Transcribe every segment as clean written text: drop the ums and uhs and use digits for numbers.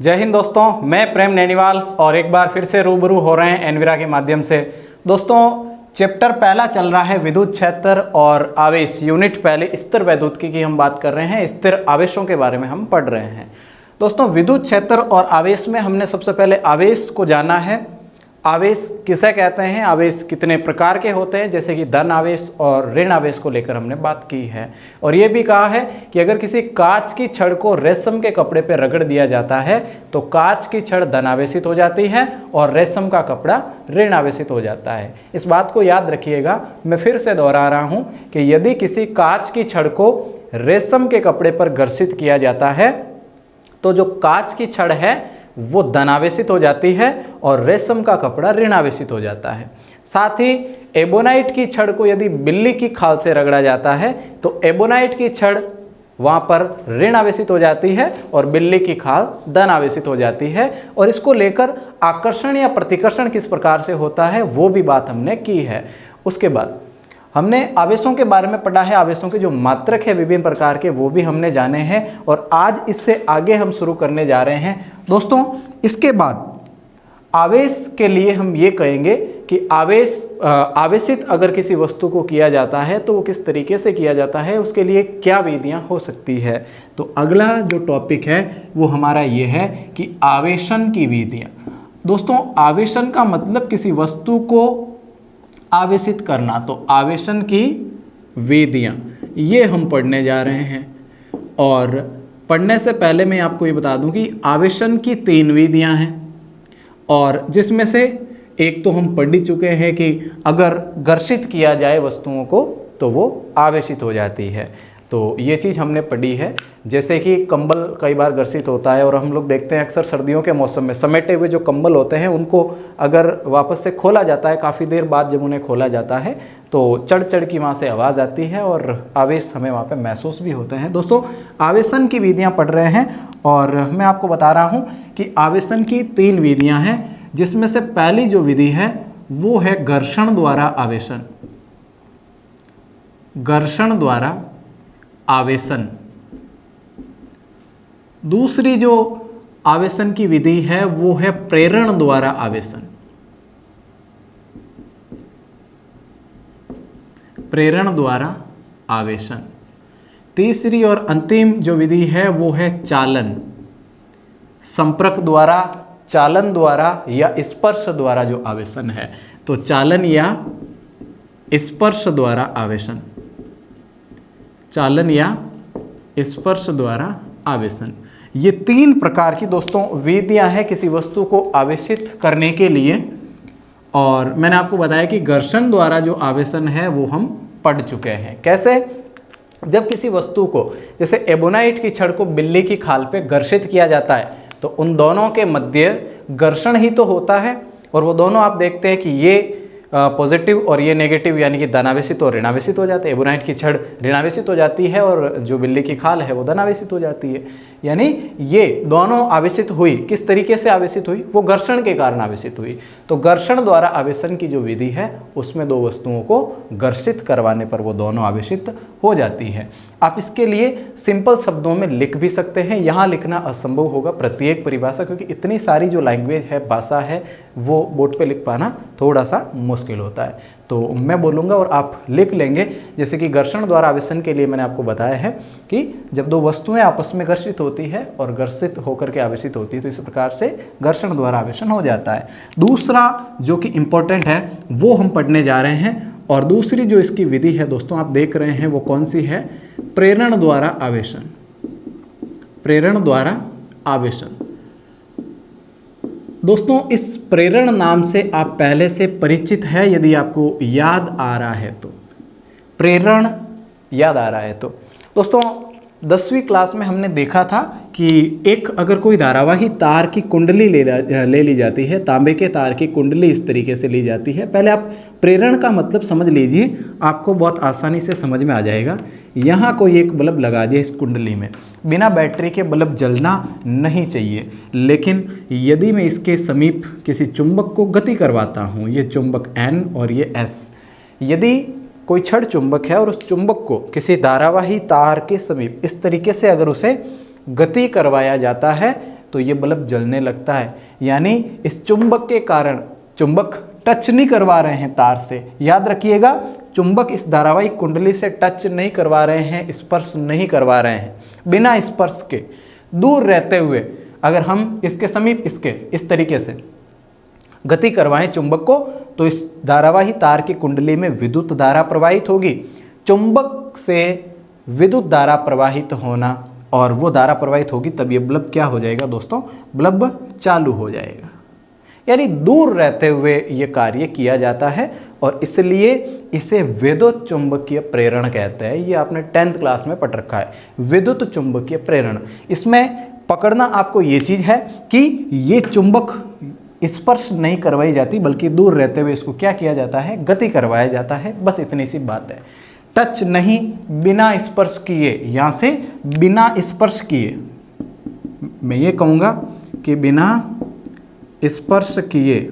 जय हिंद दोस्तों, मैं प्रेम नैनीवाल और एक बार फिर से रूबरू हो रहे हैं एनवीरा के माध्यम से। दोस्तों, चैप्टर पहला चल रहा है विद्युत क्षेत्र और आवेश। यूनिट पहले स्थिर वैद्युतिकी की हम बात कर रहे हैं, स्थिर आवेशों के बारे में हम पढ़ रहे हैं। दोस्तों, विद्युत क्षेत्र और आवेश में हमने सबसे पहले आवेश को जाना है। आवेश किसे कहते हैं, आवेश कितने प्रकार के होते हैं, जैसे कि धन आवेश और ऋण आवेश को लेकर हमने बात की है। और ये भी कहा है कि अगर किसी कांच की छड़ को रेशम के कपड़े पर रगड़ दिया जाता है तो कांच की छड़ धन आवेशित हो जाती है और रेशम का कपड़ा ऋण आवेशित हो जाता है। इस बात को याद रखिएगा। मैं फिर से दोहरा रहा हूँ कि यदि किसी कांच की छड़ को रेशम के कपड़े पर घर्षित किया जाता है तो जो कांच की छड़ है वो धनावेशित हो जाती है और रेशम का कपड़ा ऋणावेशित हो जाता है। साथ ही एबोनाइट की छड़ को यदि बिल्ली की खाल से रगड़ा जाता है तो एबोनाइट की छड़ वहाँ पर ऋणावेशित हो जाती है और बिल्ली की खाल धनावेशित हो जाती है। और इसको लेकर आकर्षण या प्रतिकर्षण किस प्रकार से होता है वो भी बात हमने की है। उसके बाद हमने आवेशों के बारे में पढ़ा है, आवेशों के जो मात्रक है विभिन्न प्रकार के वो भी हमने जाने हैं और आज इससे आगे हम शुरू करने जा रहे हैं। दोस्तों, इसके बाद आवेश के लिए हम ये कहेंगे कि आवेशित अगर किसी वस्तु को किया जाता है तो वो किस तरीके से किया जाता है, उसके लिए क्या विधियां हो सकती है। तो अगला जो टॉपिक है वो हमारा ये है कि आवेशन की विधियां। दोस्तों, आवेशन का मतलब किसी वस्तु को आवेशित करना, तो आवेशन की विधियां ये हम पढ़ने जा रहे हैं। और पढ़ने से पहले मैं आपको ये बता दूं कि आवेशन की 3 विधियां हैं और जिसमें से एक तो हम पढ़ ही चुके हैं कि अगर घर्षित किया जाए वस्तुओं को तो वो आवेशित हो जाती है। तो ये चीज़ हमने पढ़ी है। जैसे कि कंबल कई बार घर्षित होता है और हम लोग देखते हैं अक्सर सर्दियों के मौसम में समेटे हुए जो कंबल होते हैं उनको अगर वापस से खोला जाता है, काफ़ी देर बाद जब उन्हें खोला जाता है तो चढ़ चढ़ की वहाँ से आवाज़ आती है और आवेश हमें वहाँ पे महसूस भी होते हैं। दोस्तों, आवेशन की विधियाँ पढ़ रहे हैं और मैं आपको बता रहा हूँ कि आवेशन की 3 विधियाँ हैं, जिसमें से पहली जो विधि है वो है घर्षण द्वारा आवेशन। घर्षण द्वारा आवेशन। दूसरी जो आवेशन की विधि है वो है प्रेरण द्वारा आवेशन। प्रेरण द्वारा आवेशन। तीसरी और अंतिम जो विधि है वो है चालन। संपर्क द्वारा, चालन द्वारा या स्पर्श द्वारा जो आवेशन है, तो चालन या स्पर्श द्वारा आवेशन। चालन या स्पर्श द्वारा आवेशन, ये 3 प्रकार की दोस्तों विधियां हैं किसी वस्तु को आवेशित करने के लिए। और मैंने आपको बताया कि घर्षण द्वारा जो आवेशन है वो हम पढ़ चुके हैं। कैसे? जब किसी वस्तु को, जैसे एबोनाइट की छड़ को बिल्ली की खाल पे घर्षित किया जाता है तो उन दोनों के मध्य घर्षण ही तो होता है और वो दोनों आप देखते हैं कि ये पॉजिटिव और ये नेगेटिव यानी कि धनावेशित और ऋणावेशित हो जाते हैं। एबोनाइट की छड़ ऋणावेशित हो जाती है और जो बिल्ली की खाल है वो धनावेशित हो जाती है। यानी ये दोनों आवेशित हुई, किस तरीके से आवेशित हुई, वो घर्षण के कारण आवेशित हुई। तो घर्षण द्वारा आवेशन की जो विधि है उसमें 2 वस्तुओं को घर्षित करवाने पर वो दोनों आवेशित हो जाती है। आप इसके लिए सिंपल शब्दों में लिख भी सकते हैं, यहाँ लिखना असंभव होगा प्रत्येक परिभाषा, क्योंकि इतनी सारी जो लैंग्वेज है, भाषा है, वो बोर्ड पे लिख पाना थोड़ा सा मुश्किल होता है। तो मैं बोलूँगा और आप लिख लेंगे। जैसे कि घर्षण द्वारा आवेशन के लिए मैंने आपको बताया है कि जब 2 वस्तुएं आपस में घर्षित होती है और घर्षित होकर के आवेशित होती है तो इस प्रकार से घर्षण द्वारा आवेशन हो जाता है। दूसरा जो कि इम्पोर्टेंट है वो हम पढ़ने जा रहे हैं और दूसरी जो इसकी विधि है दोस्तों आप देख रहे हैं वो कौन सी है? प्रेरण द्वारा आवेशन। प्रेरण द्वारा आवेशन। दोस्तों, इस प्रेरण नाम से आप पहले से परिचित है, यदि आपको याद आ रहा है तो। प्रेरण याद आ रहा है तो दोस्तों 10वीं क्लास में हमने देखा था कि एक अगर कोई धारावाही तार की कुंडली ले ली जाती है, तांबे के तार की कुंडली इस तरीके से ली जाती है। पहले आप प्रेरण का मतलब समझ लीजिए, आपको बहुत आसानी से समझ में आ जाएगा। यहाँ कोई एक बल्ब लगा दिया इस कुंडली में, बिना बैटरी के बल्ब जलना नहीं चाहिए। लेकिन यदि मैं इसके समीप किसी चुंबक को गति करवाता हूँ, ये चुंबक N और ये S, यदि कोई छड़ चुंबक है और उस चुंबक को किसी धारावाही तार के समीप इस तरीके से अगर उसे गति करवाया जाता है तो ये बल्ब जलने लगता है। यानी इस चुंबक के कारण, चुंबक टच नहीं करवा रहे हैं तार से, याद रखिएगा, चुंबक इस धारावाहिक कुंडली से टच नहीं करवा रहे हैं, स्पर्श नहीं करवा रहे हैं। बिना स्पर्श के दूर रहते हुए अगर हम इसके समीप इसके इस तरीके से गति करवाएं चुंबक को, तो इस धारावाही तार की कुंडली में विद्युत धारा प्रवाहित होगी। चुंबक से विद्युत धारा प्रवाहित होना और वो धारा प्रवाहित होगी, तब ये बल्ब क्या हो जाएगा दोस्तों, बल्ब चालू हो जाएगा। यानी दूर रहते हुए ये कार्य किया जाता है और इसलिए इसे विद्युत चुंबकीय प्रेरण कहते हैं। ये आपने 10th क्लास में पढ़ रखा है, विद्युत चुंबकीय प्रेरण। इसमें पकड़ना आपको ये चीज़ है कि ये चुंबक स्पर्श नहीं करवाई जाती, बल्कि दूर रहते हुए इसको क्या किया जाता है, गति करवाया जाता है। बस इतनी सी बात है। टच नहीं, बिना स्पर्श किए, यहाँ से बिना स्पर्श किए, मैं ये कहूँगा कि बिना स्पर्श किए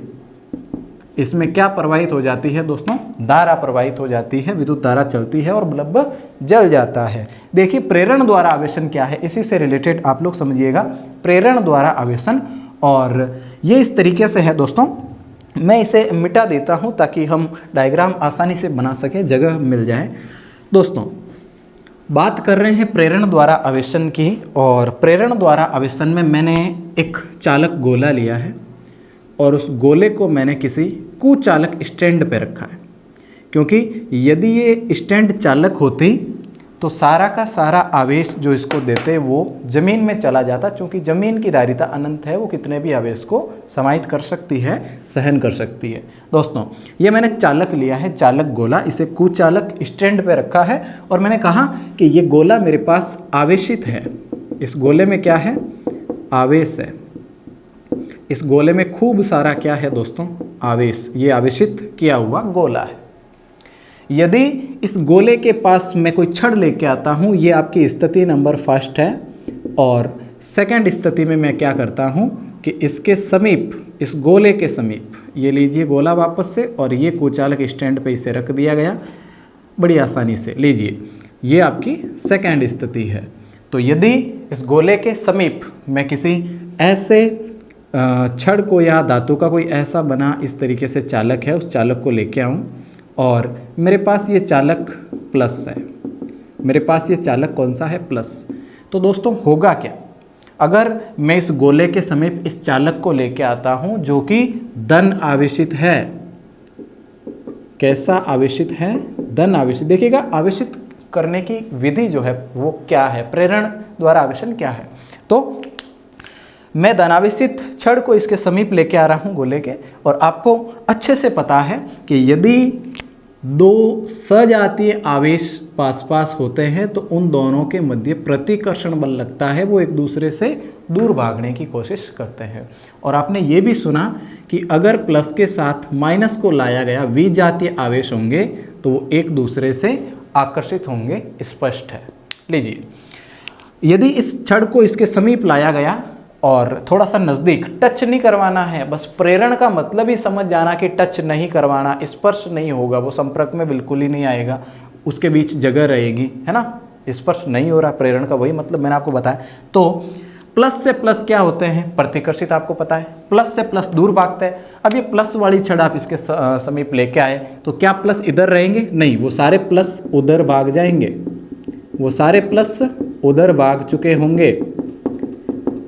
इसमें क्या प्रवाहित हो जाती है दोस्तों, धारा प्रवाहित हो जाती है, विद्युत धारा चलती है और बल्ब जल जाता है। देखिए प्रेरण द्वारा आवेशन क्या है, इसी से रिलेटेड आप लोग समझिएगा, प्रेरण द्वारा आवेशन। और ये इस तरीके से है दोस्तों, मैं इसे मिटा देता हूँ ताकि हम डायग्राम आसानी से बना सकें, जगह मिल जाए। दोस्तों बात कर रहे हैं प्रेरण द्वारा आवेशन की, और प्रेरण द्वारा आवेशन में मैंने एक चालक गोला लिया है और उस गोले को मैंने किसी कुचालक स्टैंड पे रखा है, क्योंकि यदि ये स्टैंड चालक होती तो सारा का सारा आवेश जो इसको देते वो जमीन में चला जाता, क्योंकि जमीन की धारिता अनंत है, वो कितने भी आवेश को समाहित कर सकती है, सहन कर सकती है। दोस्तों ये मैंने चालक लिया है, चालक गोला, इसे कुचालक स्टैंड पे रखा है और मैंने कहा कि ये गोला मेरे पास आवेशित है। इस गोले में क्या है, आवेश है। इस गोले में खूब सारा क्या है दोस्तों, आवेश। ये आवेशित किया हुआ गोला है। यदि इस गोले के पास मैं कोई छड़ लेके आता हूँ, ये आपकी स्थिति नंबर 1 है, और सेकंड स्थिति में मैं क्या करता हूँ कि इसके समीप, इस गोले के समीप, ये लीजिए गोला वापस से, और ये कुचालक स्टैंड पे इसे रख दिया गया बड़ी आसानी से। लीजिए ये आपकी सेकंड स्थिति है। तो यदि इस गोले के समीप मैं किसी ऐसे छड़ को या धातु का कोई ऐसा बना इस तरीके से चालक है, उस चालक को लेके आऊँ और मेरे पास ये चालक प्लस है, मेरे पास ये चालक कौन सा है, प्लस। तो दोस्तों होगा क्या, अगर मैं इस गोले के समीप इस चालक को लेके आता हूं जो कि धन आवेशित है, कैसा आवेशित है, धन आवेशित। देखिएगा आवेशित करने की विधि जो है वो क्या है, प्रेरण द्वारा आवेशन क्या है। तो मैं धनावेशित छड़ को इसके समीप लेके आ रहा हूँ गोले के, और आपको अच्छे से पता है कि यदि दो सजातीय आवेश पास पास होते हैं तो उन दोनों के मध्य प्रतिकर्षण बल लगता है, वो एक दूसरे से दूर भागने की कोशिश करते हैं। और आपने ये भी सुना कि अगर प्लस के साथ माइनस को लाया गया विजातीय आवेश होंगे तो वो एक दूसरे से आकर्षित होंगे, स्पष्ट है। लीजिए यदि इस छड़ को इसके समीप लाया गया और थोड़ा सा नज़दीक, टच नहीं करवाना है, बस प्रेरण का मतलब ही समझ जाना कि टच नहीं करवाना, स्पर्श नहीं होगा, वो संपर्क में बिल्कुल ही नहीं आएगा, उसके बीच जगह रहेगी, है ना, स्पर्श नहीं हो रहा, प्रेरण का वही मतलब मैंने आपको बताया। तो प्लस से प्लस क्या होते हैं, प्रतिकर्षित, आपको पता है, प्लस से प्लस दूर भागता है। अब ये प्लस वाली छड़ आप इसके समीप लेके आए तो क्या प्लस इधर रहेंगे, नहीं, वो सारे प्लस उधर भाग जाएंगे, वो सारे प्लस उधर भाग चुके होंगे।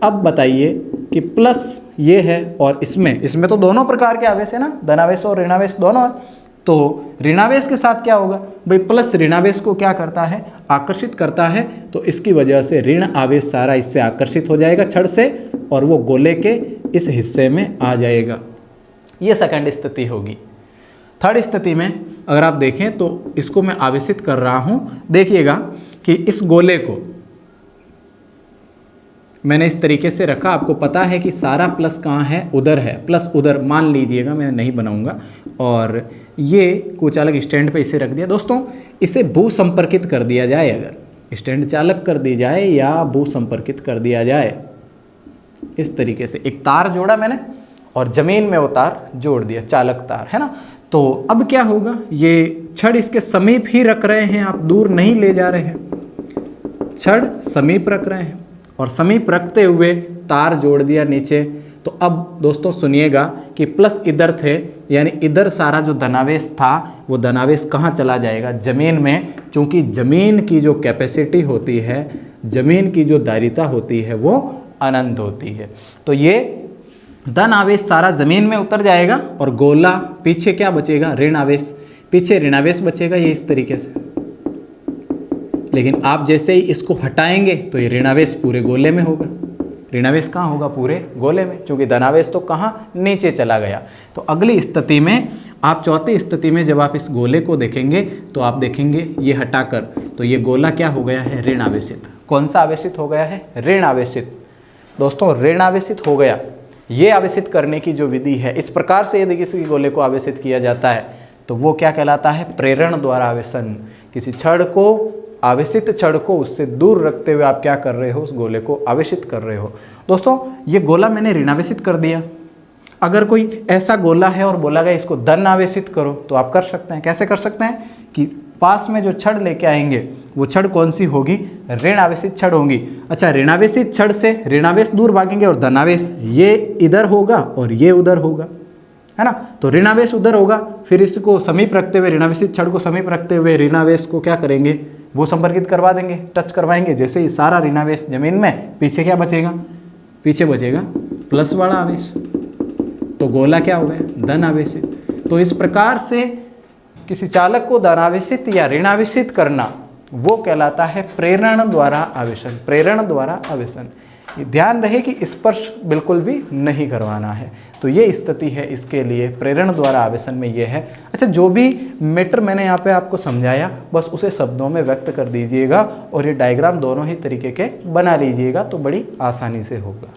अब बताइए कि प्लस ये है और इसमें तो दोनों प्रकार के आवेश है ना, धनावेश और ऋणावेश दोनों है। तो ऋणावेश के साथ क्या होगा भाई, प्लस ऋणावेश को क्या करता है, आकर्षित करता है, तो इसकी वजह से ऋण आवेश सारा इससे आकर्षित हो जाएगा छड़ से, और वो गोले के इस हिस्से में आ जाएगा। ये सेकंड स्थिति होगी। थर्ड स्थिति में अगर आप देखें तो इसको मैं आवेशित कर रहा हूँ, देखिएगा कि इस गोले को मैंने इस तरीके से रखा, आपको पता है कि सारा प्लस कहाँ है, उधर है, प्लस उधर मान लीजिएगा, मैं नहीं बनाऊंगा, और ये कुचालक स्टैंड पे इसे रख दिया। दोस्तों इसे भू संपर्कित कर दिया जाए, अगर स्टैंड चालक कर दी जाए या भू संपर्कित कर दिया जाए, इस तरीके से एक तार जोड़ा मैंने और जमीन में वो तार जोड़ दिया, चालक तार, है ना। तो अब क्या होगा, ये छड़ इसके समीप ही रख रहे हैं, आप दूर नहीं ले जा रहे हैं, छड़ समीप रख रहे हैं, और समीप रखते हुए तार जोड़ दिया नीचे। तो अब दोस्तों सुनिएगा कि प्लस इधर थे, यानी इधर सारा जो धनावेश था वो धनावेश कहाँ चला जाएगा, ज़मीन में। चूँकि ज़मीन की जो कैपेसिटी होती है, ज़मीन की जो धारिता होती है वो अनंत होती है। तो ये धन आवेश सारा ज़मीन में उतर जाएगा और गोला पीछे क्या बचेगा, ऋण आवेश, पीछे ऋणावेश बचेगा, ये इस तरीके से। लेकिन आप जैसे ही इसको हटाएंगे तो ये ऋणावेश पूरे गोले में होगा। ऋणावेश कहाँ होगा, पूरे गोले में, क्योंकि धनावेश तो कहाँ, नीचे चला गया। तो अगली स्थिति में, आप चौथी स्थिति में जब आप इस गोले को देखेंगे तो आप देखेंगे ये हटाकर, तो ये गोला क्या हो गया है, ऋण आवेशित। कौन सा आवेशित हो गया है, ऋण आवेशित। दोस्तों ऋण आवेशित हो गया। ये आवेशित करने की जो विधि है, इस प्रकार से यदि किसी गोले को आवेशित किया जाता है तो वो क्या कहलाता है, प्रेरण द्वारा आवेशन। किसी छड़ को, आवेशित छड़ को उससे दूर रखते हुए आप क्या कर रहे हो, उस गोले को आवेशित कर रहे हो। दोस्तों ये गोला मैंने ऋणावेशित कर दिया। अगर कोई ऐसा गोला है और बोला गया इसको धन आवेशित करो, तो आप कर सकते हैं। कैसे कर सकते हैं कि पास में जो छड़ लेके आएंगे वो छड़ कौन सी होगी, ऋण आवेशित छड़ होगी। अच्छा, ऋणावेशित छड़ से ऋणावेश दूर भागेंगे और धनावेश ये इधर होगा और ये उधर होगा, है ना। तो ऋणावेश उधर होगा, फिर इसको समीप रखते हुए, ऋणावेशित छड़ को समीप रखते हुए ऋणावेश को क्या करेंगे, वो संपर्कित करवा देंगे, टच करवाएंगे। जैसे ही सारा ऋणावेश जमीन में, पीछे क्या बचेगा, पीछे बचेगा प्लस वाला आवेश। तो गोला क्या हो गया, धन आवेशित। तो इस प्रकार से किसी चालक को धनावेशित या ऋणावेशित करना वो कहलाता है प्रेरण द्वारा आवेशन। प्रेरण द्वारा आवेशन, ध्यान रहे कि स्पर्श बिल्कुल भी नहीं करवाना है। तो ये स्थिति है इसके लिए, प्रेरण द्वारा आवेशन में ये है। अच्छा, जो भी मैटर मैंने यहाँ पे आपको समझाया बस उसे शब्दों में व्यक्त कर दीजिएगा और ये डायग्राम दोनों ही तरीके के बना लीजिएगा, तो बड़ी आसानी से होगा।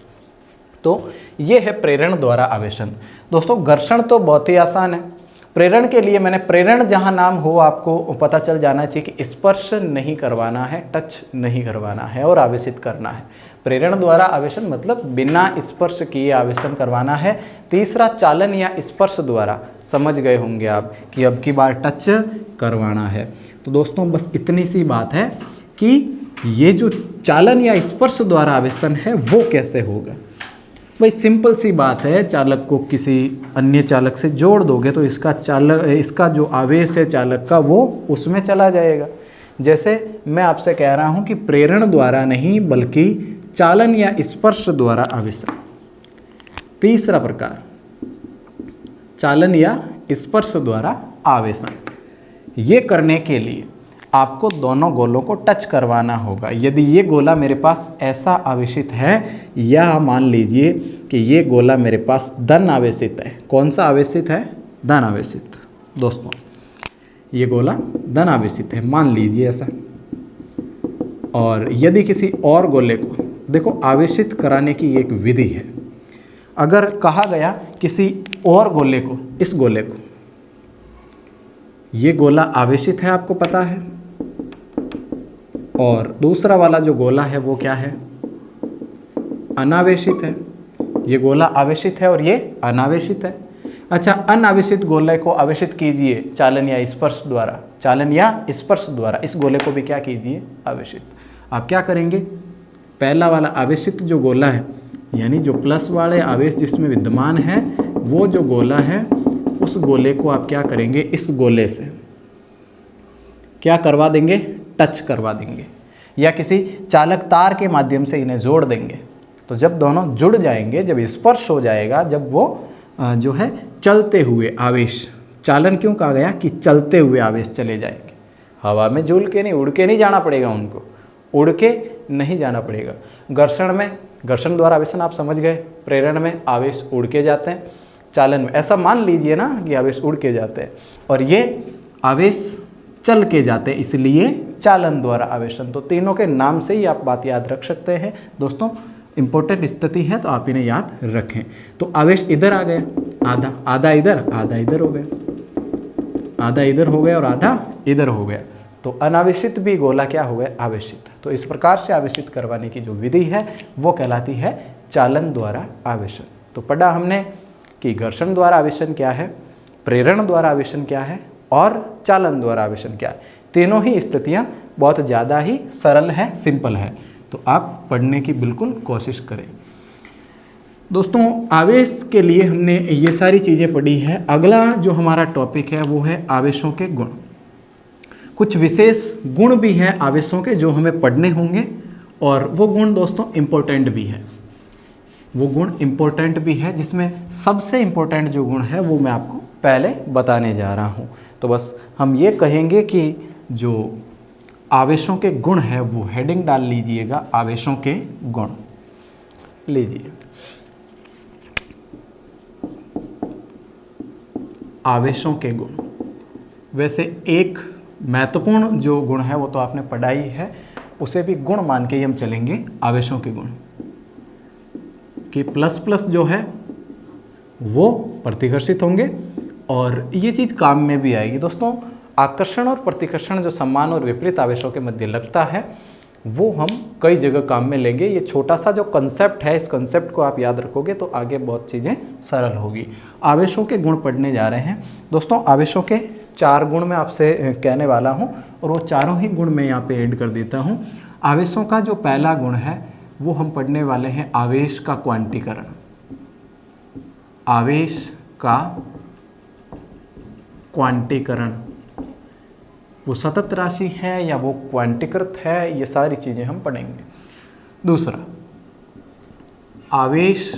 तो ये है प्रेरण द्वारा आवेशन। दोस्तों घर्षण तो बहुत ही आसान है। प्रेरण के लिए मैंने, प्रेरण जहाँ नाम हो आपको पता चल जाना चाहिए कि स्पर्श नहीं करवाना है, टच नहीं करवाना है और आवेशित करना है। प्रेरण द्वारा आवेशन मतलब बिना स्पर्श किए आवेशन करवाना है। तीसरा चालन या स्पर्श द्वारा, समझ गए होंगे आप कि अब की बार टच करवाना है। तो दोस्तों बस इतनी सी बात है कि ये जो चालन या स्पर्श द्वारा आवेशन है वो कैसे होगा। भाई सिंपल सी बात है, चालक को किसी अन्य चालक से जोड़ दोगे तो इसका जो आवेश है चालक का वो उसमें चला जाएगा। जैसे मैं आपसे कह रहा हूँ कि प्रेरण द्वारा नहीं बल्कि चालन या स्पर्श द्वारा आवेशन। तीसरा प्रकार, चालन या स्पर्श द्वारा आवेशन। ये करने के लिए आपको दोनों गोलों को टच करवाना होगा। यदि ये गोला मेरे पास ऐसा आवेशित है, या मान लीजिए कि ये गोला मेरे पास धन आवेशित है। कौन सा आवेशित है, धन आवेशित। दोस्तों ये गोला धन आवेशित है, मान लीजिए ऐसा। और यदि किसी और गोले को, देखो आवेशित कराने की एक विधि है। अगर कहा गया किसी और गोले को, इस गोले को, ये गोला आवेशित है आपको पता है, और दूसरा वाला जो गोला है वो क्या है, अनावेशित है। ये गोला आवेशित है और ये अनावेशित है। अच्छा, अनावेशित गोले को आवेशित कीजिए चालन या स्पर्श द्वारा, चालन या स्पर्श द्वारा इस गोले को भी क्या कीजिए, आवेशित। आप क्या करेंगे, पहला वाला आवेशित जो गोला है, यानी जो प्लस वाले आवेश जिसमें विद्यमान है, वो जो गोला है उस गोले को आप क्या करेंगे, इस गोले से क्या करवा देंगे, टच करवा देंगे, या किसी चालक तार के माध्यम से इन्हें जोड़ देंगे। तो जब दोनों जुड़ जाएंगे, जब स्पर्श हो जाएगा, जब वो जो है चलते हुए आवेश, चालन क्यों कहा गया कि चलते हुए आवेश चले जाएंगे। हवा में झूल के नहीं, उड़ के नहीं जाना पड़ेगा उनको, उड़ के नहीं जाना पड़ेगा। घर्षण में, घर्षण द्वारा आवेशन आप समझ गए। प्रेरण में आवेश उड़ के जाते हैं, चालन में ऐसा मान लीजिए ना कि आवेश उड़ के जाते हैं, और ये आवेश चल के जाते हैं, इसलिए चालन द्वारा आवेशन। तो तीनों के नाम से ही आप बात याद रख सकते हैं। दोस्तों इंपॉर्टेंट स्थिति है तो आप इन्हें याद रखें। तो आवेश इधर आ गया, आधा, आधा इधर, आधा इधर हो गया, आधा इधर हो गया और आधा इधर हो गया। तो अनावेशित भी गोला क्या हो गया, आवेशित। तो इस प्रकार से आवेशित करवाने की जो विधि है वो कहलाती है चालन द्वारा आवेशन। तो पढ़ा हमने कि घर्षण द्वारा आवेशन क्या है, प्रेरण द्वारा आवेशन क्या है और चालन द्वारा आवेशन क्या है। तीनों ही स्थितियाँ बहुत ज़्यादा ही सरल हैं, सिंपल है। तो आप पढ़ने की बिल्कुल कोशिश करें। दोस्तों आवेश के लिए हमने ये सारी चीज़ें पढ़ी हैं। अगला जो हमारा टॉपिक है वो है आवेशों के गुण। कुछ विशेष गुण भी हैं आवेशों के जो हमें पढ़ने होंगे, और वो गुण दोस्तों इम्पोर्टेंट भी है। वो गुण इम्पोर्टेंट भी है, जिसमें सबसे इम्पोर्टेंट जो गुण है वो मैं आपको पहले बताने जा रहा हूँ। तो बस हम ये कहेंगे कि जो आवेशों के गुण है वो हेडिंग डाल लीजिएगा, आवेशों के गुण लीजिए। आवेशों के गुण, वैसे एक महत्वपूर्ण जो गुण है वो तो आपने पढ़ा ही है, उसे भी गुण मान के ही हम चलेंगे। आवेशों के गुण कि प्लस प्लस जो है वो प्रतिकर्षित होंगे, और ये चीज़ काम में भी आएगी। दोस्तों आकर्षण और प्रतिकर्षण जो समान और विपरीत आवेशों के मध्य लगता है वो हम कई जगह काम में लेंगे। ये छोटा सा जो कंसेप्ट है, इस कंसेप्ट को आप याद रखोगे तो आगे बहुत चीज़ें सरल होगी। आवेशों के गुण पढ़ने जा रहे हैं दोस्तों। आवेशों के 4 गुण मैं आपसे कहने वाला हूँ, और वो चारों ही गुण मैं यहाँ पे ऐड कर देता हूँ। आवेशों का जो पहला गुण है वो हम पढ़ने वाले हैं आवेश का क्वांटीकरण। आवेश का क्वांटीकरण, वो सतत राशि है या वो क्वांटीकृत है, ये सारी चीज़ें हम पढ़ेंगे। दूसरा आवेश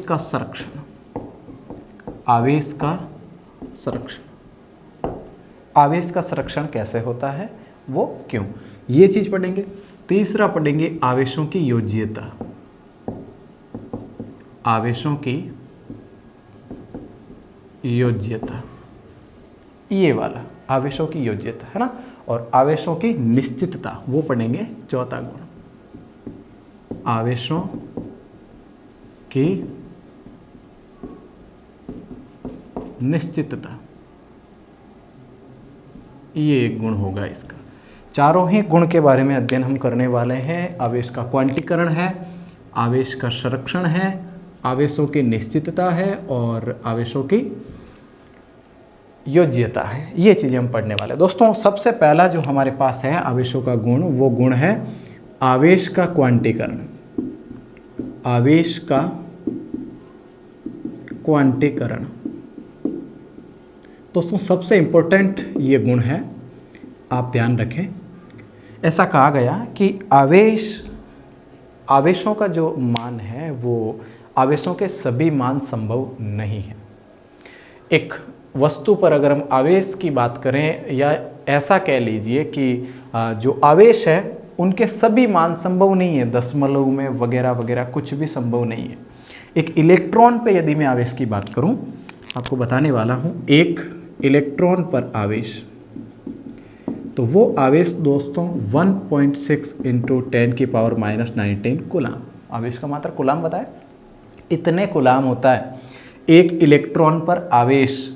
का संरक्षण। आवेश का संरक्षण, आवेश का संरक्षण कैसे होता है, वो क्यों, ये चीज़ पढ़ेंगे। तीसरा पढ़ेंगे आवेशों की योज्यता। आवेशों की योज्यता, ये वाला आवेशों की योज्यता है ना। और आवेशों की निश्चितता वो पढ़ेंगे, चौथा गुण। आवेशों की निश्चितता, ये एक गुण होगा इसका। चारों ही गुण के बारे में अध्ययन हम करने वाले हैं। आवेश का क्वांटीकरण है, आवेश का संरक्षण है, आवेशों की निश्चितता है, और आवेशों की योज्यता है। ये चीज़ें हम पढ़ने वाले हैं। दोस्तों सबसे पहला जो हमारे पास है आवेशों का गुण, वो गुण है आवेश का क्वांटीकरण। आवेश का क्वांटीकरण दोस्तों सबसे इम्पोर्टेंट ये गुण है, आप ध्यान रखें। ऐसा कहा गया कि आवेशों का जो मान है वो आवेशों के सभी मान संभव नहीं है। एक वस्तु पर अगर हम आवेश की बात करें, या ऐसा कह लीजिए कि जो आवेश है उनके सभी मान संभव नहीं है, दशमलव में वगैरह वगैरह कुछ भी संभव नहीं है। एक इलेक्ट्रॉन पे यदि मैं आवेश की बात करूं, आपको बताने वाला हूं, एक इलेक्ट्रॉन पर आवेश, तो वो आवेश दोस्तों 1.6 × 10⁻⁻19 कूलाम, आवेश का मात्रा कूलाम बताए, इतने कूलाम होता है एक इलेक्ट्रॉन पर आवेश।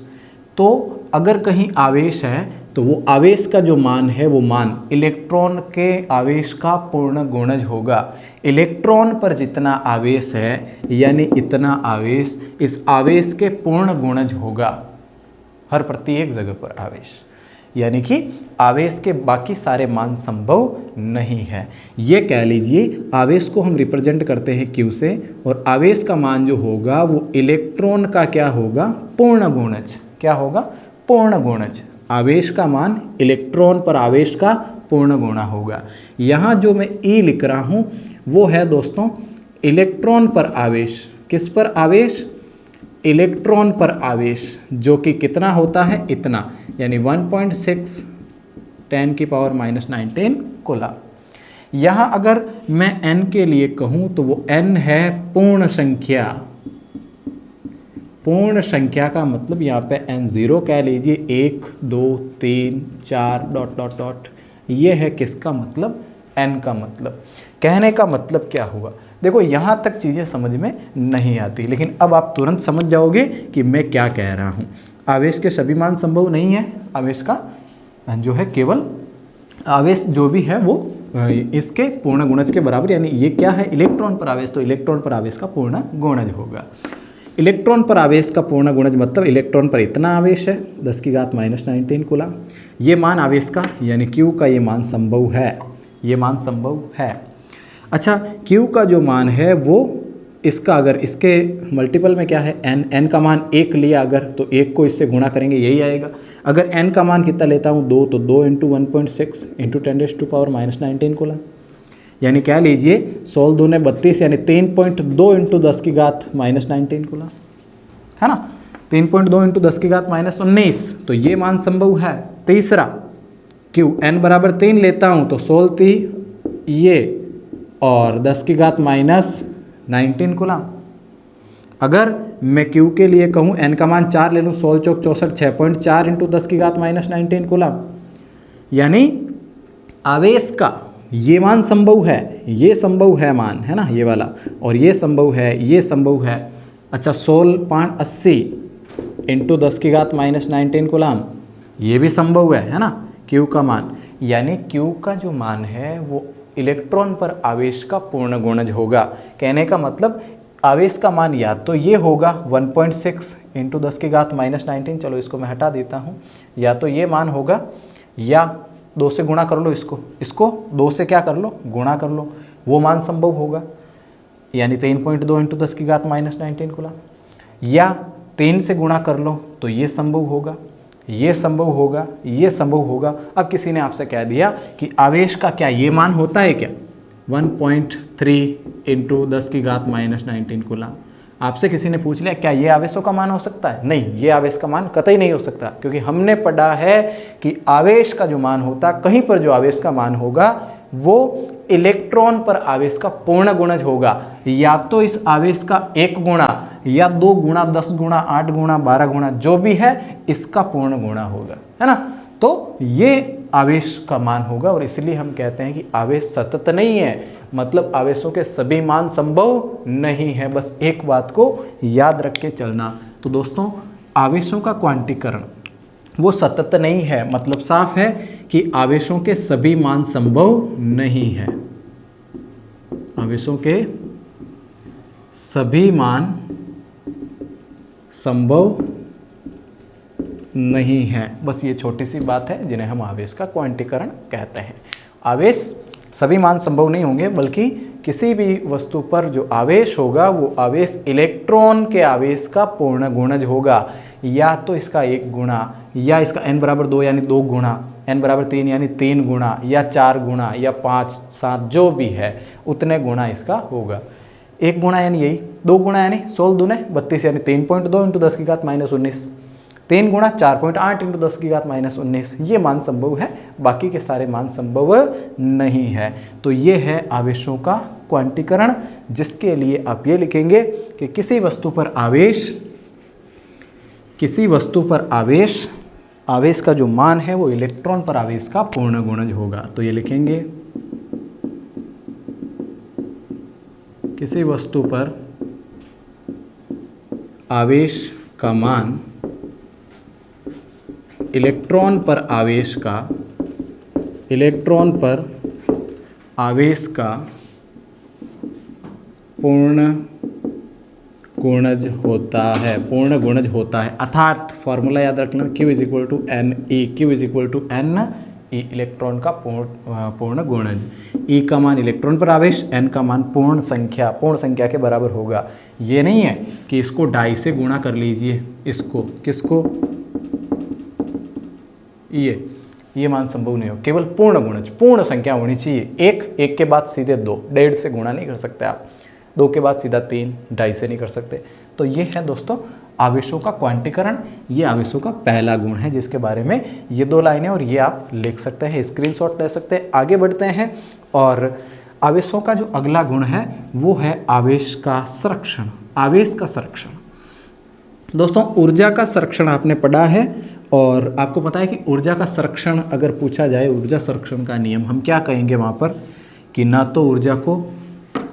तो अगर कहीं आवेश है तो वो आवेश का जो मान है वो मान इलेक्ट्रॉन के आवेश का पूर्ण गुणज होगा। इलेक्ट्रॉन पर जितना आवेश है यानी इतना आवेश इस आवेश के पूर्ण गुणज होगा, हर प्रत्येक जगह पर आवेश, यानी कि आवेश के बाकी सारे मान संभव नहीं है। ये कह लीजिए आवेश को हम रिप्रेजेंट करते हैं Q से, और आवेश का मान जो होगा वो इलेक्ट्रॉन का क्या होगा, पूर्ण गुणज। क्या होगा, पूर्ण गुणज। आवेश का मान इलेक्ट्रॉन पर आवेश का पूर्ण गुणा होगा। यहाँ जो मैं E लिख रहा हूँ वो है दोस्तों इलेक्ट्रॉन पर आवेश। किस पर आवेश, इलेक्ट्रॉन पर आवेश, जो कि कितना होता है, इतना, यानी 1.6 10⁻⁻19 कूलाम। यहाँ अगर मैं n के लिए कहूँ तो वो n है पूर्ण संख्या। पूर्ण संख्या का मतलब यहाँ पे n0 कह लीजिए, 1 2 3 4 डॉट डॉट डॉट, ये है किसका मतलब, n का मतलब। कहने का मतलब क्या हुआ, देखो यहाँ तक चीज़ें समझ में नहीं आती, लेकिन अब आप तुरंत समझ जाओगे कि मैं क्या कह रहा हूँ। आवेश के सभी मान संभव नहीं है, आवेश का जो है केवल आवेश जो भी है वो इसके पूर्ण गुणज के बराबर, यानी ये क्या है, इलेक्ट्रॉन पर आवेश, तो इलेक्ट्रॉन पर आवेश का पूर्ण गुणज होगा। इलेक्ट्रॉन पर आवेश का पूर्ण गुणज मतलब इलेक्ट्रॉन पर इतना आवेश है 10⁻⁻19 कूलाम। ये मान आवेश का यानी Q का ये मान संभव है, ये मान संभव है। अच्छा, Q का जो मान है वो इसका अगर इसके मल्टीपल में क्या है n, n का मान 1 लिया अगर, तो 1 को इससे गुणा करेंगे यही आएगा। अगर n का मान कितना लेता हूँ 2, तो 2 इंटू 1.6 इंटू 10⁻⁻⁹ कूलम। यानी क्या लीजिए 16 दूने 32 यानी 3.2 इंटू 10⁻⁻⁹ कूलम, है ना। 3.2 इंटू 10⁻⁻⁹, तो ये मान संभव है। तीसरा क्यों n बराबर 3 लेता हूँ तो 16 ये और 10⁻⁻⁹ कूलम। अगर मैं q के लिए कहूँ n का मान 4 ले लूँ, 16 चौक 64 6.4 इंटू 10⁻⁻⁹ कूलम। यानी आवेश का ये मान संभव है, ये संभव है मान, है ना, ये वाला, और ये संभव है, ये संभव है। अच्छा 16.80 इंटू 10⁻⁻⁹ कूलम, ये भी संभव है ना, q का मान। यानी q का जो मान है वो इलेक्ट्रॉन पर आवेश का पूर्ण गुणज होगा। कहने का मतलब आवेश का मान या तो ये होगा 1.6 इंटू 10⁻⁻⁹, चलो इसको मैं हटा देता हूँ, या तो ये मान होगा, या 2 से गुणा कर लो, इसको 2 से क्या कर लो, गुणा कर लो, वो मान संभव होगा। यानी 3.2 इंटू 10⁻⁻⁹ कूलम, या 3 से गुणा कर लो तो ये संभव होगा, ये संभव होगा, ये संभव होगा। अब किसी ने आपसे कह दिया कि आवेश का क्या ये मान होता है क्या 1.3 इंटू 10⁻⁻⁹ कूलम। आपसे किसी ने पूछ लिया क्या ये आवेशों का मान हो सकता है? नहीं, ये आवेश का मान कतई नहीं हो सकता, क्योंकि हमने पढ़ा है कि आवेश का जो मान होता है, कहीं पर जो आवेश का मान होगा वो इलेक्ट्रॉन पर आवेश का पूर्ण गुणज होगा। या तो इस आवेश का 1 गुणा या 2 गुणा 10 गुणा 8 गुणा 12 गुणा जो भी है इसका पूर्ण गुणा होगा, है ना। तो ये आवेश का मान होगा, और इसलिए हम कहते हैं कि आवेश सतत नहीं है, मतलब आवेशों के सभी मान संभव नहीं है। बस एक बात को याद रख के चलना। तो दोस्तों आवेशों का क्वांटीकरण वो सतत नहीं है, मतलब साफ है कि आवेशों के सभी मान संभव नहीं है। आवेशों के सभी मान संभव नहीं है, बस ये छोटी सी बात है जिन्हें हम आवेश का क्वांटीकरण कहते हैं। आवेश सभी मान संभव नहीं होंगे, बल्कि किसी भी वस्तु पर जो आवेश होगा वो आवेश इलेक्ट्रॉन के आवेश का पूर्ण गुणज होगा। या तो इसका 1 गुणा, या इसका n बराबर 2 यानी 2 गुणा, n बराबर 3 यानी 3 गुणा, या 4 गुणा, या 5 7 जो भी है उतने गुणा इसका होगा। 1 गुणा यानी यही, 2 गुणा यानी 16 दूने 32 यानी 3.2 इंटू 10⁻⁻⁹, 3 गुणा 4.8 इंटू 10⁻⁻⁹, ये मान संभव है, बाकी के सारे मान संभव नहीं है। तो ये है आवेशों का क्वांटीकरण, जिसके लिए आप ये लिखेंगे कि किसी वस्तु पर आवेश का जो मान है वो इलेक्ट्रॉन पर आवेश का पूर्ण गुणज होगा। तो ये लिखेंगे किसी वस्तु पर आवेश का मान इलेक्ट्रॉन पर आवेश का पूर्ण गुणज होता है। अर्थात फॉर्मूला याद रखना, Q = N E, इलेक्ट्रॉन का पूर्ण गुणज। E का मान इलेक्ट्रॉन पर आवेश, N का मान पूर्ण संख्या के बराबर होगा। ये नहीं है कि इसको 2.5 से गुणा कर लीजिए, इसको किसको, ये मान संभव नहीं हो। केवल पूर्ण गुणज, पूर्ण संख्या होनी चाहिए। 1 के बाद सीधे 2, 1.5 से गुणा नहीं कर सकते आप, 2 के बाद सीधा 3, 2.5 से नहीं कर सकते। तो ये है दोस्तों आवेशों का क्वांटीकरण, ये आवेशों का पहला गुण है, जिसके बारे में ये 2 लाइनें और ये आप लिख सकते हैं, स्क्रीनशॉट ले सकते हैं। आगे बढ़ते हैं, और आवेशों का जो अगला गुण है वो है आवेश का संरक्षण। आवेश का संरक्षण दोस्तों, ऊर्जा का संरक्षण आपने पढ़ा है, और आपको पता है कि ऊर्जा का संरक्षण अगर पूछा जाए, ऊर्जा संरक्षण का नियम हम क्या कहेंगे वहाँ पर, कि ना तो ऊर्जा को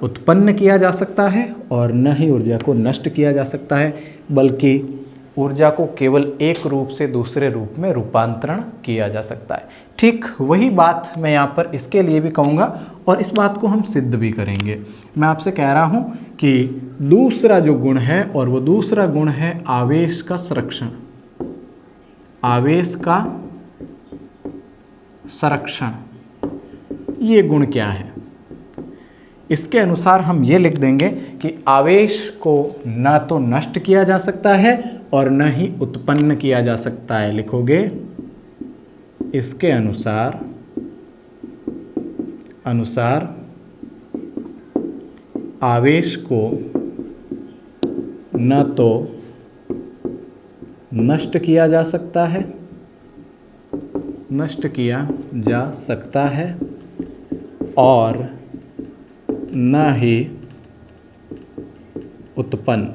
उत्पन्न किया जा सकता है और न ही ऊर्जा को नष्ट किया जा सकता है, बल्कि ऊर्जा को केवल एक रूप से दूसरे रूप में रूपांतरण किया जा सकता है। ठीक वही बात मैं यहाँ पर इसके लिए भी कहूँगा, और इस बात को हम सिद्ध भी करेंगे। मैं आपसे कह रहा हूँ कि दूसरा जो गुण है, और वो दूसरा गुण है आवेश का संरक्षण। आवेश का संरक्षण, ये गुण क्या है? इसके अनुसार हम ये लिख देंगे कि आवेश को न तो नष्ट किया जा सकता है और न ही उत्पन्न किया जा सकता है। लिखोगे इसके अनुसार आवेश को न तो नष्ट किया जा सकता है और न ही उत्पन्न।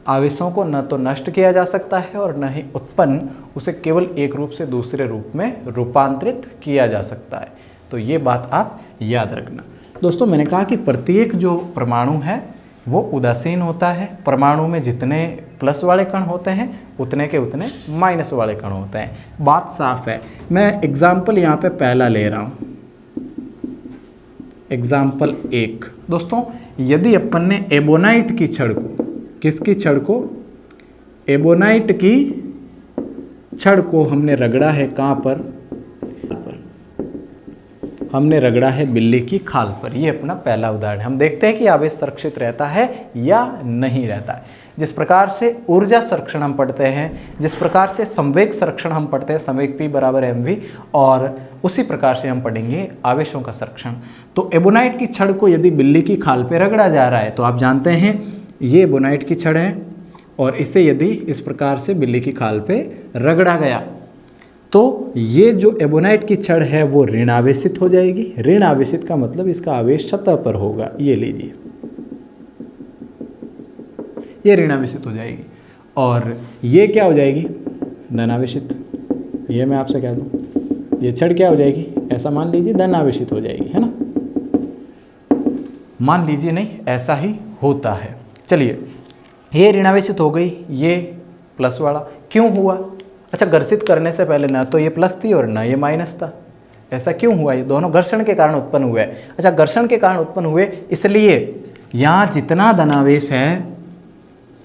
आवेशों को न तो नष्ट किया जा सकता है और न ही उत्पन्न, उसे केवल एक रूप से दूसरे रूप में रूपांतरित किया जा सकता है। तो ये बात आप याद रखना। दोस्तों मैंने कहा कि प्रत्येक जो परमाणु है वो उदासीन होता है। परमाणु में जितने प्लस वाले कण होते हैं उतने के उतने माइनस वाले कण होते हैं। बात साफ है। मैं एग्जाम्पल यहाँ पे पहला ले रहा हूँ, एग्जाम्पल 1। दोस्तों यदि अपन ने एबोनाइट की छड़ को, किसकी छड़ को, एबोनाइट की छड़ को हमने रगड़ा है कहाँ पर, हमने रगड़ा है बिल्ली की खाल पर। ये अपना पहला उदाहरण है। हम देखते हैं कि आवेश संरक्षित रहता है या नहीं रहता है। जिस प्रकार से ऊर्जा संरक्षण हम पढ़ते हैं, जिस प्रकार से संवेग संरक्षण हम पढ़ते हैं, संवेग P बराबर mv, और उसी प्रकार से हम पढ़ेंगे आवेशों का संरक्षण। तो एबोनाइट की छड़ को यदि बिल्ली की खाल पे रगड़ा जा रहा है तो आप जानते हैं ये एबोनाइट की छड़ है, और इसे यदि इस प्रकार से बिल्ली की खाल पे रगड़ा गया तो ये जो एबोनाइट की छड़ है वो ऋण आवेशित हो जाएगी। ऋण आवेशित का मतलब इसका आवेश सतह पर होगा। ये लीजिए, ये ऋण आवेशित हो जाएगी, और ये क्या हो जाएगी, धन आवेशित। ये मैं आपसे कह दूं, ये छड़ क्या हो जाएगी, ऐसा मान लीजिए धन आवेशित हो जाएगी, है ना। मान लीजिए नहीं, ऐसा ही होता है। चलिए, ये ऋण आवेशित हो गई, ये प्लस वाला क्यों हुआ। अच्छा, घर्षित करने से पहले ना तो ये प्लस थी और ना ये माइनस था। ऐसा क्यों हुआ, ये दोनों घर्षण के कारण उत्पन्न हुए। अच्छा, घर्षण के कारण उत्पन्न हुए इसलिए यहाँ जितना धनावेश है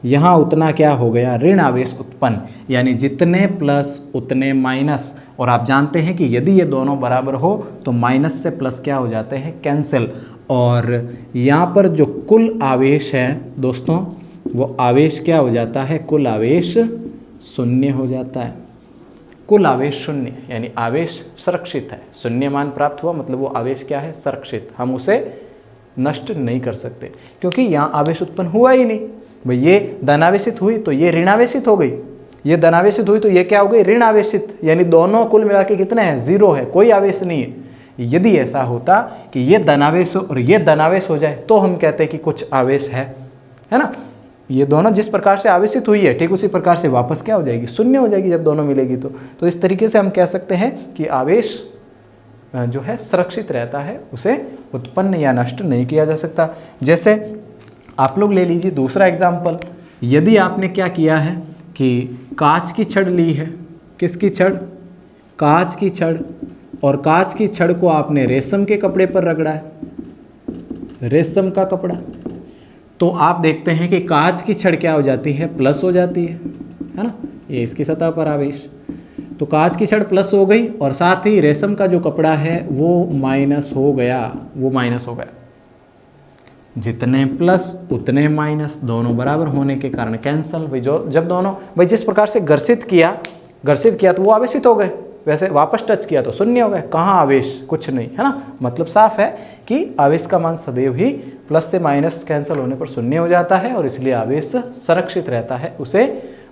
यहाँ उतना क्या हो गया, ऋण आवेश उत्पन्न, यानी जितने प्लस उतने माइनस। और आप जानते हैं कि यदि ये दोनों बराबर हो तो माइनस से प्लस क्या हो जाते हैं, कैंसिल। और यहाँ पर जो कुल आवेश है दोस्तों, वो आवेश क्या हो जाता है, कुल आवेश शून्य हो जाता है। कुल आवेश शून्य, यानी आवेश सुरक्षित है। शून्य मान प्राप्त हुआ मतलब वो आवेश क्या है, सुरक्षित। हम उसे नष्ट नहीं कर सकते क्योंकि यहाँ आवेश उत्पन्न हुआ ही नहीं। भाई ये धनावेशित हुई तो ये ऋणावेशित हो गई, ये धनावेशित हुई तो ये क्या हो गई, ऋण आवेशित। यानी दोनों कुल मिला के कितने हैं, 0 है, कोई आवेश नहीं है। यदि ऐसा होता कि ये धनावेश और ये धनावेश हो जाए तो हम कहते हैं कि कुछ आवेश है ना। ये दोनों जिस प्रकार से आवेशित हुई है ठीक उसी प्रकार से वापस क्या हो जाएगी, शून्य हो जाएगी जब दोनों मिलेगी। तो इस तरीके से हम कह सकते हैं कि आवेश जो है सुरक्षित रहता है, उसे उत्पन्न या नष्ट नहीं किया जा सकता। जैसे आप लोग ले लीजिए दूसरा एग्जाम्पल। यदि आपने क्या किया है कि कांच की छड़ ली है, किसकी छड़, कांच की छड़, और कांच की छड़ को आपने रेशम के कपड़े पर रगड़ा है, रेशम का कपड़ा, तो आप देखते हैं कि कांच की छड़ क्या हो जाती है, प्लस हो जाती है ना। ये इसकी सतह पर आवेश, तो कांच की छड़ प्लस हो गई और साथ ही रेशम का जो कपड़ा है वो माइनस हो गया, वो माइनस हो गया। जितने प्लस उतने माइनस, दोनों बराबर होने के कारण कैंसल। भाई जब दोनों भाई जिस प्रकार से घर्षित किया तो वो आवेशित हो गए, वैसे वापस टच किया तो शून्य हो गए। कहाँ आवेश, कुछ नहीं, है ना। मतलब साफ है कि आवेश का मान सदैव ही प्लस से माइनस कैंसिल होने पर शून्य हो जाता है और इसलिए आवेश संरक्षित रहता है। उसे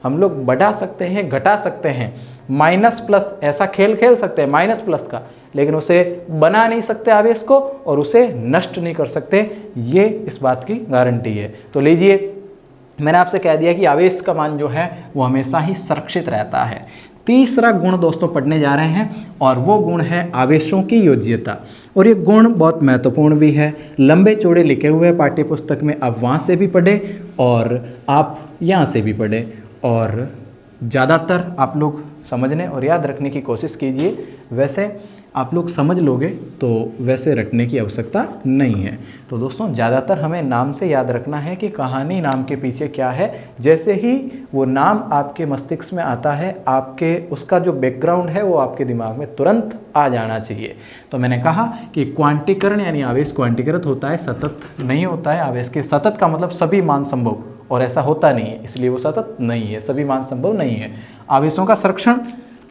हम लोग बढ़ा सकते हैं, घटा सकते हैं, माइनस प्लस ऐसा खेल सकते हैं माइनस प्लस का, लेकिन उसे बना नहीं सकते आवेश को और उसे नष्ट नहीं कर सकते। ये इस बात की गारंटी है। तो लीजिए, मैंने आपसे कह दिया कि आवेश का मान जो है वो हमेशा ही सुरक्षित रहता है। तीसरा गुण दोस्तों पढ़ने जा रहे हैं और वो गुण है आवेशों की योज्यता। और ये गुण बहुत महत्वपूर्ण भी है। लंबे चौड़े लिखे हुए हैं पाठ्य पुस्तक में, आप वहाँ से भी पढ़ें और आप यहाँ से भी पढ़ें, और ज़्यादातर आप लोग समझने और याद रखने की कोशिश कीजिए। वैसे आप लोग समझ लोगे तो वैसे रटने की आवश्यकता नहीं है। तो दोस्तों ज़्यादातर हमें नाम से याद रखना है कि कहानी नाम के पीछे क्या है। जैसे ही वो नाम आपके मस्तिष्क में आता है, आपके उसका जो बैकग्राउंड है वो आपके दिमाग में तुरंत आ जाना चाहिए। तो मैंने कहा कि क्वांटीकरण यानी आवेश क्वांटीकृत होता है, सतत नहीं होता है। आवेश के सतत का मतलब सभी मान संभव, और ऐसा होता नहीं है, इसलिए वो सतत नहीं है, सभी मान संभव नहीं है। आवेशों का संरक्षण,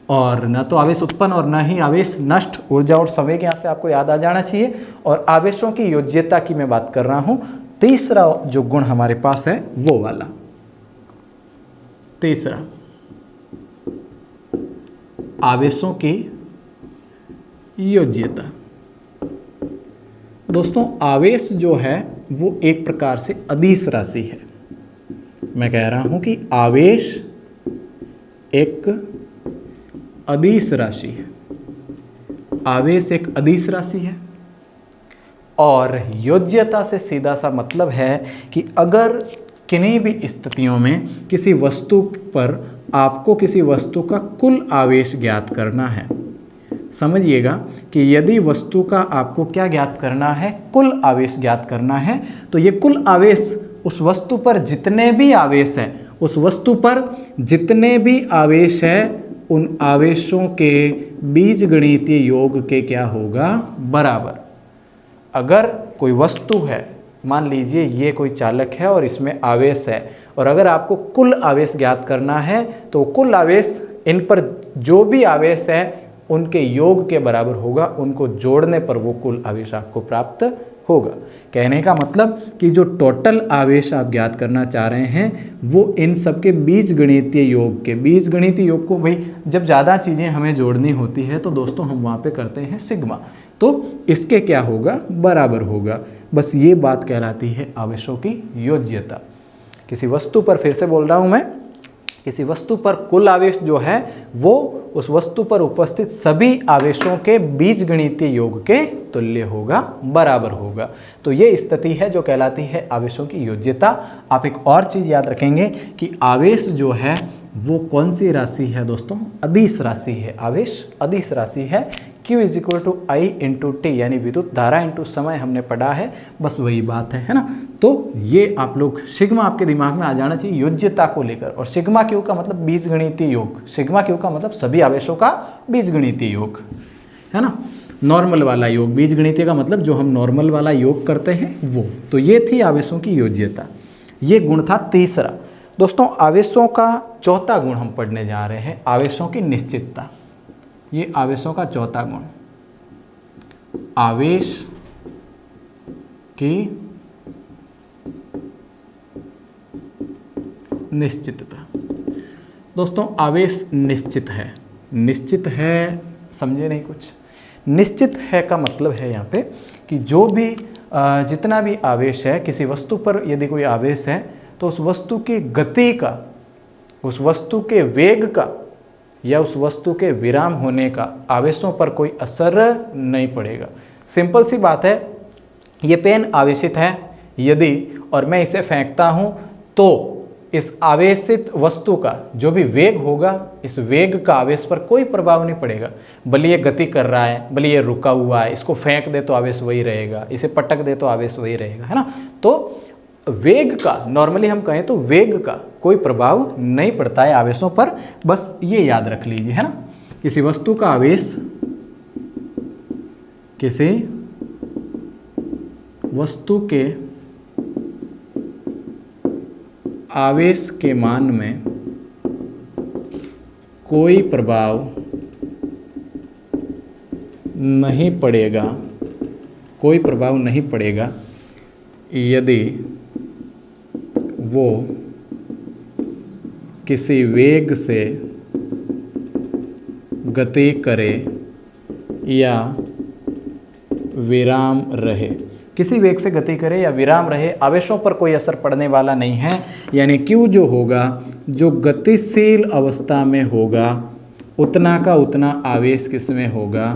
और न तो आवेश उत्पन्न और न ही आवेश नष्ट, ऊर्जा और संवेग यहाँ से आपको याद आ जाना चाहिए। और आवेशों की योज्यता की मैं बात कर रहा हूँ। तीसरा जो गुण हमारे पास है वो वाला, तीसरा आवेशों की योज्यता। दोस्तों आवेश जो है वो एक प्रकार से अदिश राशि है। मैं कह रहा हूं कि आवेश एक अदिश राशि है। आवेश एक अदिश राशि है और योज्यता से सीधा सा मतलब है कि अगर किन्हीं भी स्थितियों में किसी वस्तु पर आपको किसी वस्तु का कुल आवेश ज्ञात करना है, समझिएगा कि यदि वस्तु का आपको क्या ज्ञात करना है, कुल आवेश ज्ञात करना है, तो ये कुल आवेश उस वस्तु पर जितने भी आवेश हैं, उस वस्तु पर जितने भी आवेश है, उन आवेशों के बीजगणितीय योग के क्या होगा, बराबर। अगर कोई वस्तु है, मान लीजिए ये कोई चालक है और इसमें आवेश है, और अगर आपको कुल आवेश ज्ञात करना है तो कुल आवेश इन पर जो भी आवेश है उनके योग के बराबर होगा। उनको जोड़ने पर वो कुल आवेश आपको प्राप्त होगा। कहने का मतलब कि जो टोटल आवेश आप ज्ञात करना चाह रहे हैं वो इन सब के बीजगणितीय योग के, बीजगणितीय योग को भाई जब ज़्यादा चीज़ें हमें जोड़नी होती है तो दोस्तों हम वहाँ पे करते हैं सिग्मा, तो इसके क्या होगा, बराबर होगा। बस ये बात कहलाती है आवेशों की योज्यता। किसी वस्तु पर, फिर से बोल रहा हूँ मैं, किसी वस्तु पर कुल आवेश जो है वो उस वस्तु पर उपस्थित सभी आवेशों के बीजगणितीय योग के तुल्य होगा, बराबर होगा। तो ये स्थिति है जो कहलाती है आवेशों की योज्यता। आप एक और चीज़ याद रखेंगे कि आवेश जो है वो कौन सी राशि है दोस्तों, अदिश राशि है। आवेश अदिश राशि है। Q = I × T यानी विद्युत धारा इंटू समय हमने पढ़ा है, बस वही बात है ना। तो ये आप लोग सिग्मा आपके दिमाग में आ जाना चाहिए योज्यता को लेकर। और सिग्मा क्यू का मतलब बीजगणितीय योग, सिग्मा क्यू का मतलब सभी आवेशों का बीजगणितीय योग है ना, नॉर्मल वाला योग। बीजगणितीय का मतलब जो हम नॉर्मल वाला योग करते हैं वो। तो ये थी आवेशों की योज्यता, ये गुण था तीसरा। दोस्तों आवेशों का चौथा गुण हम पढ़ने जा रहे हैं, आवेशों की निश्चितता। ये आवेशों का चौथा गुण, आवेश की निश्चितता। दोस्तों आवेश निश्चित है, निश्चित है समझे नहीं कुछ। निश्चित है का मतलब है यहाँ पे कि जो भी जितना भी आवेश है, किसी वस्तु पर यदि कोई आवेश है तो उस वस्तु की गति का, उस वस्तु के वेग का या उस वस्तु के विराम होने का आवेशों पर कोई असर नहीं पड़ेगा। सिंपल सी बात है, ये पेन आवेशित है यदि, और मैं इसे फेंकता हूँ तो इस आवेशित वस्तु का जो भी वेग होगा, इस वेग का आवेश पर कोई प्रभाव नहीं पड़ेगा। भले ये गति कर रहा है, भले ये रुका हुआ है, इसको फेंक दे तो आवेश वही रहेगा, इसे पटक दे तो आवेश वही रहेगा, है ना। तो वेग का, नॉर्मली हम कहें तो वेग का कोई प्रभाव नहीं पड़ता है आवेशों पर, बस ये याद रख लीजिए, है ना। किसी वस्तु का आवेश किसी वस्तु के आवेश के मान में कोई प्रभाव नहीं पड़ेगा, कोई प्रभाव नहीं पड़ेगा यदि वो किसी वेग से गति करे या विराम रहे। किसी वेग से गति करे या विराम रहे, आवेशों पर कोई असर पड़ने वाला नहीं है। यानी Q जो होगा, जो गतिशील अवस्था में होगा, उतना का उतना आवेश किस में होगा,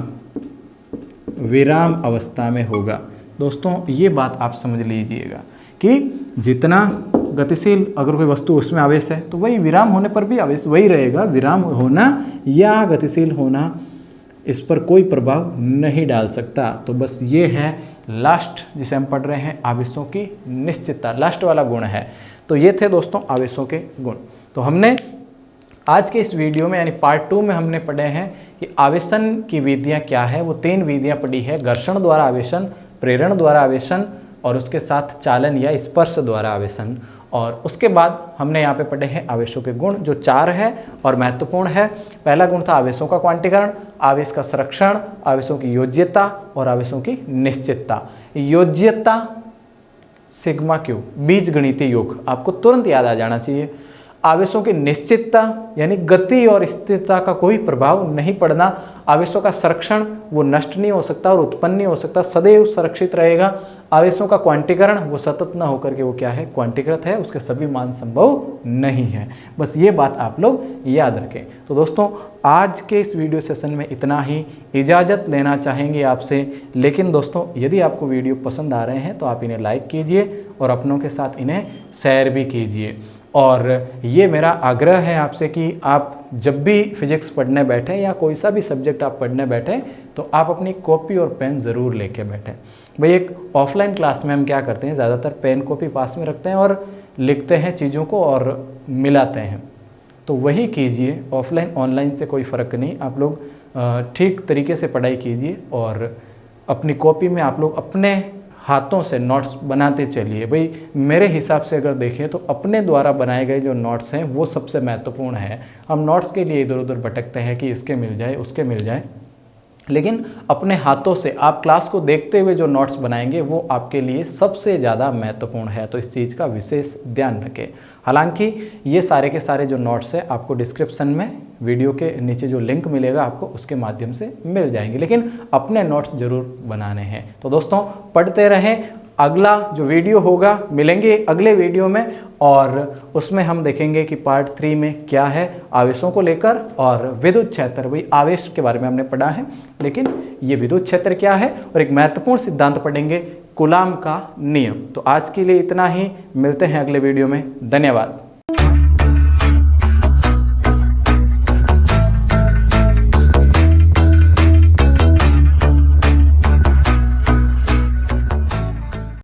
विराम अवस्था में होगा। दोस्तों ये बात आप समझ लीजिएगा कि जितना गतिशील अगर कोई वस्तु उसमें आवेश है तो वही विराम होने पर भी आवेश वही रहेगा। विराम होना या गतिशील होना इस पर कोई प्रभाव नहीं डाल सकता। तो बस ये है लास्ट जिसे हम पढ़ रहे हैं, आवेशों की निश्चितता, लास्ट वाला गुण है। तो ये थे दोस्तों आवेशों के गुण। तो हमने आज के इस वीडियो में यानी पार्ट 2 में हमने पढ़े हैं कि आवेशन की विधियां क्या है। वो 3 विधियां पढ़ी है, घर्षण द्वारा आवेशन, प्रेरण द्वारा आवेशन और उसके साथ चालन या स्पर्श द्वारा आवेशन। और उसके बाद हमने यहाँ पे पढ़े हैं आवेशों के गुण जो 4 है और महत्वपूर्ण है। पहला गुण था आवेशों का क्वांटीकरण, आवेश का संरक्षण, आवेशों की योज्यता और आवेशों की निश्चितता। योज्यता सिग्मा क्यू, बीजगणितीय योग, आपको तुरंत याद आ जाना चाहिए। आवेशों की निश्चितता यानी गति और स्थिरता का कोई प्रभाव नहीं पड़ना। आवेशों का संरक्षण, वो नष्ट नहीं हो सकता और उत्पन्न नहीं हो सकता, सदैव सुरक्षित रहेगा। आवेशों का क्वांटीकरण, वो सतत न होकर के वो क्या है, क्वांटीकृत है, उसके सभी मान संभव नहीं है। बस ये बात आप लोग याद रखें। तो दोस्तों आज के इस वीडियो सेशन में इतना ही, इजाज़त लेना चाहेंगे आपसे। लेकिन दोस्तों यदि आपको वीडियो पसंद आ रहे हैं तो आप इन्हें लाइक कीजिए और अपनों के साथ इन्हें शेयर भी कीजिए। और ये मेरा आग्रह है आपसे कि आप जब भी फिजिक्स पढ़ने बैठें या कोई सा भी सब्जेक्ट आप पढ़ने बैठें तो आप अपनी कॉपी और पेन ज़रूर लेके बैठें। भाई एक ऑफलाइन क्लास में हम क्या करते हैं, ज़्यादातर पेन कॉपी पास में रखते हैं और लिखते हैं चीज़ों को और मिलाते हैं। तो वही कीजिए, ऑफलाइन ऑनलाइन से कोई फ़र्क नहीं। आप लोग ठीक तरीके से पढ़ाई कीजिए और अपनी कॉपी में आप लोग अपने हाथों से नोट्स बनाते चलिए। भाई मेरे हिसाब से अगर देखें तो अपने द्वारा बनाए गए जो नोट्स हैं वो सबसे महत्वपूर्ण है। हम नोट्स के लिए इधर उधर भटकते हैं कि इसके मिल जाए उसके मिल जाए, लेकिन अपने हाथों से आप क्लास को देखते हुए जो नोट्स बनाएंगे वो आपके लिए सबसे ज़्यादा महत्वपूर्ण है। तो इस चीज़ का विशेष ध्यान रखें। हालांकि ये सारे के सारे जो नोट्स हैं आपको डिस्क्रिप्शन में वीडियो के नीचे जो लिंक मिलेगा आपको उसके माध्यम से मिल जाएंगे, लेकिन अपने नोट्स ज़रूर बनाने हैं। तो दोस्तों पढ़ते रहें। अगला जो वीडियो होगा, मिलेंगे अगले वीडियो में और उसमें हम देखेंगे कि पार्ट 3 में क्या है आवेशों को लेकर और विद्युत क्षेत्र। वही आवेश के बारे में हमने पढ़ा है, लेकिन ये विद्युत क्षेत्र क्या है और एक महत्वपूर्ण सिद्धांत पढ़ेंगे, कूलाम का नियम। तो आज के लिए इतना ही, मिलते हैं अगले वीडियो में। धन्यवाद।